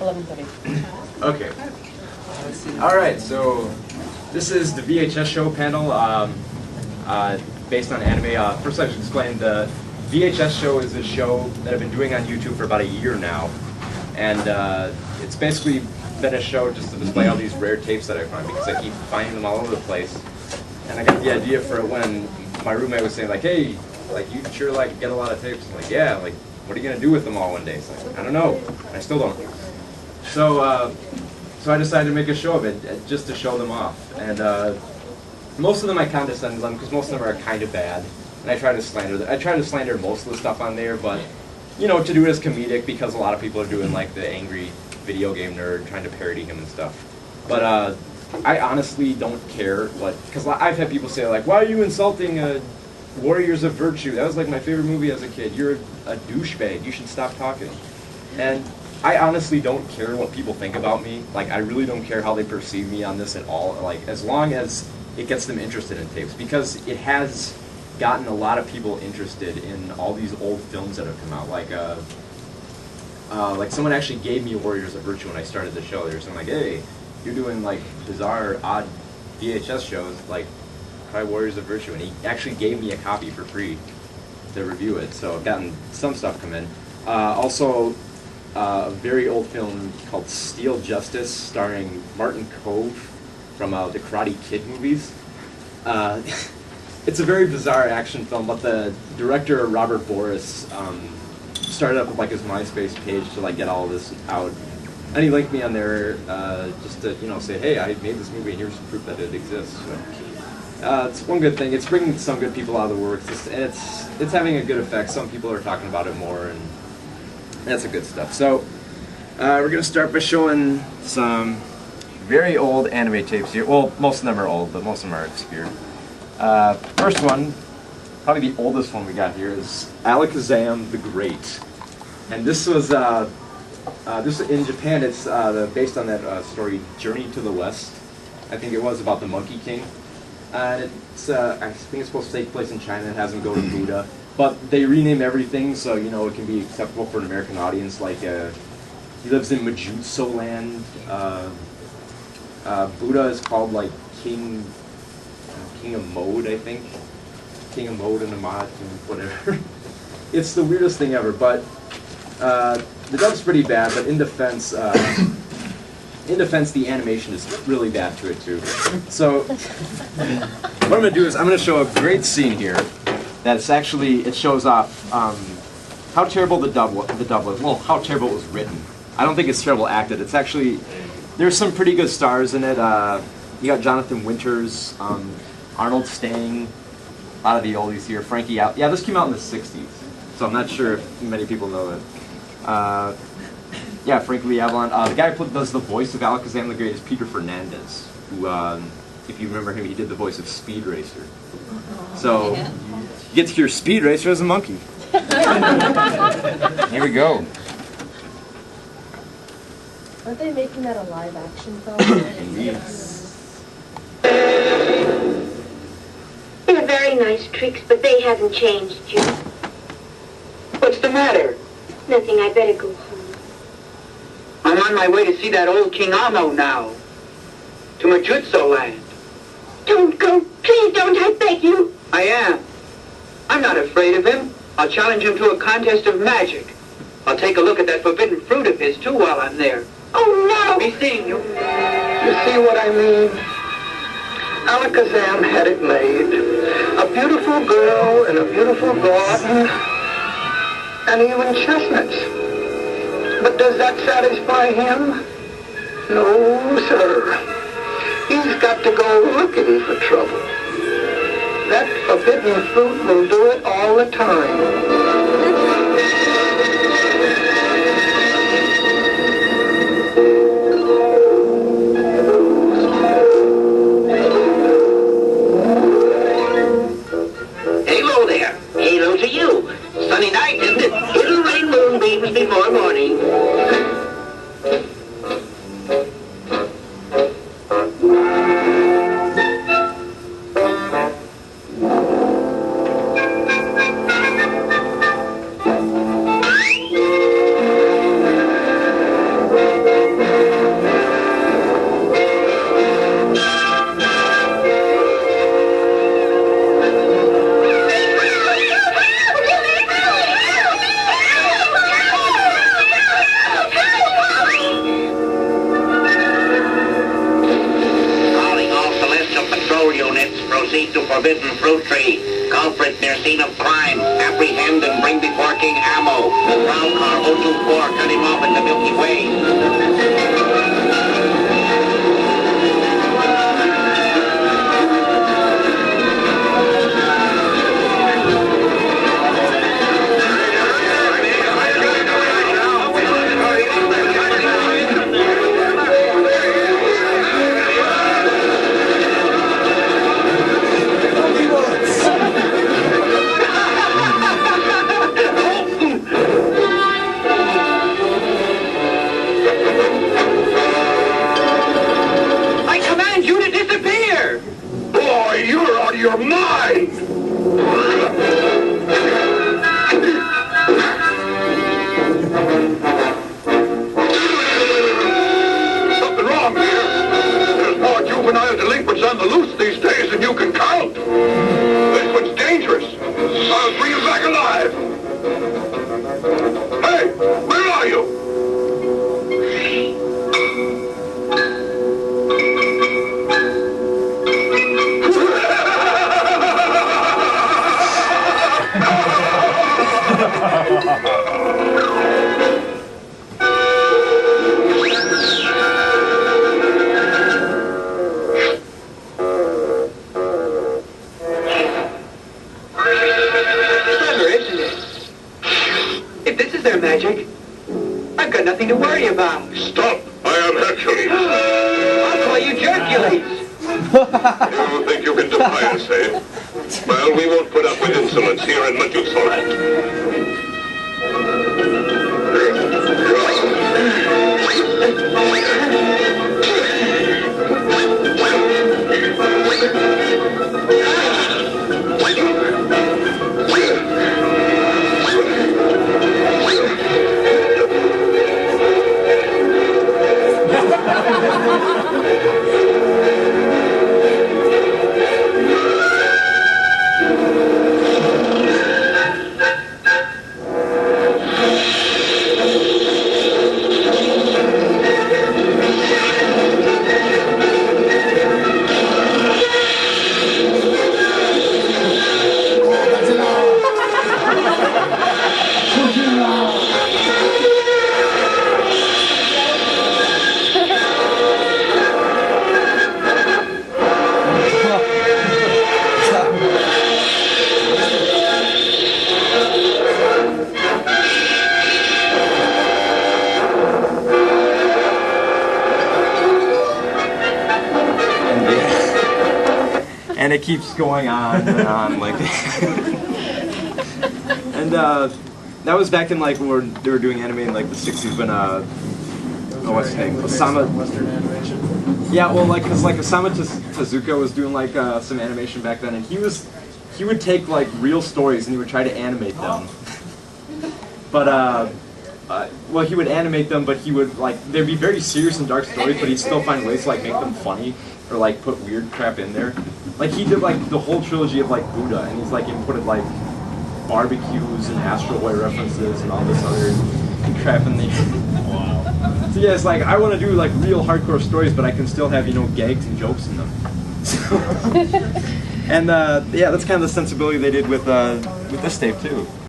11:30. Okay. All right, so this is the VHS show panel based on anime. First I should explain the VHS show is a show that I've been doing on YouTube for about a year now. And it's basically been a show just to display all these rare tapes that I find because I keep finding them all over the place. And I got the idea for it when my roommate was saying like, hey, like you sure like get a lot of tapes. I'm like, yeah, like what are you gonna do with them all one day? It's like, I don't know. I still don't. So so I decided to make a show of it just to show them off. And most of them I condescend them because most of them are kind of bad. And I try to slander them. I try to slander most of the stuff on there, but you know, to do it as comedic because a lot of people are doing like the angry video game nerd trying to parody him and stuff. But I honestly don't care what, because I've had people say like, why are you insulting Warriors of Virtue? That was like my favorite movie as a kid. You're a douchebag. You should stop talking. And I honestly don't care what people think about me. Like I really don't care how they perceive me on this at all. Like as long as it gets them interested in tapes, because it has gotten a lot of people interested in all these old films that have come out. Like someone actually gave me Warriors of Virtue when I started the show. They were saying like, hey, you're doing like bizarre, odd VHS shows, like try Warriors of Virtue. And he actually gave me a copy for free to review it. So I've gotten some stuff come in. Also, a very old film called Steel Justice, starring Martin Kove from the Karate Kid movies. It's a very bizarre action film, but the director, Robert Boris, started up with like his MySpace page to like get all of this out. And he linked me on there just to, you know, say, hey, I made this movie and here's proof that it exists. So, it's one good thing. It's bringing some good people out of the work. It's having a good effect. Some people are talking about it more, and that's the good stuff. So we're going to start by showing some very old anime tapes here. Well, most of them are old, but most of them are obscure. First one, probably the oldest one we got here, is Alakazam the Great. And this was, this in Japan, it's based on that story, Journey to the West. I think it was about the Monkey King. It's, I think it's supposed to take place in China. It has him go to Buddha. But they rename everything so, you know, it can be acceptable for an American audience. Like, he lives in Majutsu land. Buddha is called, like, King of Mode, I think. King of Mode and Amat and whatever. It's the weirdest thing ever, but the dub's pretty bad, but in defense, the animation is really bad to it too. So what I'm going to do is I'm going to show a great scene here that's actually, it shows off how terrible the dub was. Well, how terrible it was written. I don't think it's terrible acted. It's actually, there's some pretty good stars in it. You got Jonathan Winters, Arnold Stang, a lot of the oldies here. Frankie out. Yeah, this came out in the 60s, so I'm not sure if many people know that. Yeah, Frank Lee Avalon. The guy who does the voice of Alakazam the Great is Peter Fernandez, who, if you remember him, he did the voice of Speed Racer. So, you get to hear Speed Racer as a monkey. Here we go. Aren't they making that a live action film? Indeed. They're very nice tricks, but they haven't changed you. What's the matter? Nothing, I better go home. I'm on my way to see that old King Amo now. To Majutsu land. Don't go, please don't, I beg you. I am. I'm not afraid of him. I'll challenge him to a contest of magic. I'll take a look at that forbidden fruit of his, too, while I'm there. Oh, no! I'll be seeing you. You see what I mean? Alakazam had it made. A beautiful girl in a beautiful garden, and even chestnuts. But does that satisfy him? No, sir. He's got to go looking for trouble. That forbidden fruit will do it all the time. Halo there. Halo to you. Sunny night, isn't it? It'll rain moonbeams before morning. forbidden fruit tree. Culprit near scene of crime. Apprehend and bring before King Ammo. Ground car 024, cut him off in the Milky Way. I command you to disappear! Boy, you're out of your mind! Something wrong here. There's more juvenile delinquents on the loose these days than you can count. This one's dangerous. I'll bring him back alive. Hey, where are you? Clever, isn't it? If this is their magic, I've got nothing to worry about. Stop! I am Hercules. I'll call you Jercules. You think you can defy us, eh? Well, we won't put up with insolence here in Methuselah. And it keeps going on and on like and that was back in like when they were doing anime in like the 60s when what's his name, Osama. Western animation. Yeah, well, like, cause like Osamu Tezuka was doing like some animation back then, and he would take like real stories and he would try to animate them. But well, he would animate them, but he would like they'd be very serious and dark stories, but he'd still find ways to like make them funny or like put weird crap in there. Like he did like the whole trilogy of like Buddha, and he's like inputted like barbecues and Astro Boy references and all this other crap in there. Wow. So yeah, it's like I want to do like real hardcore stories, but I can still have, you know, gags and jokes in them. So, and yeah, that's kind of the sensibility they did with this tape too.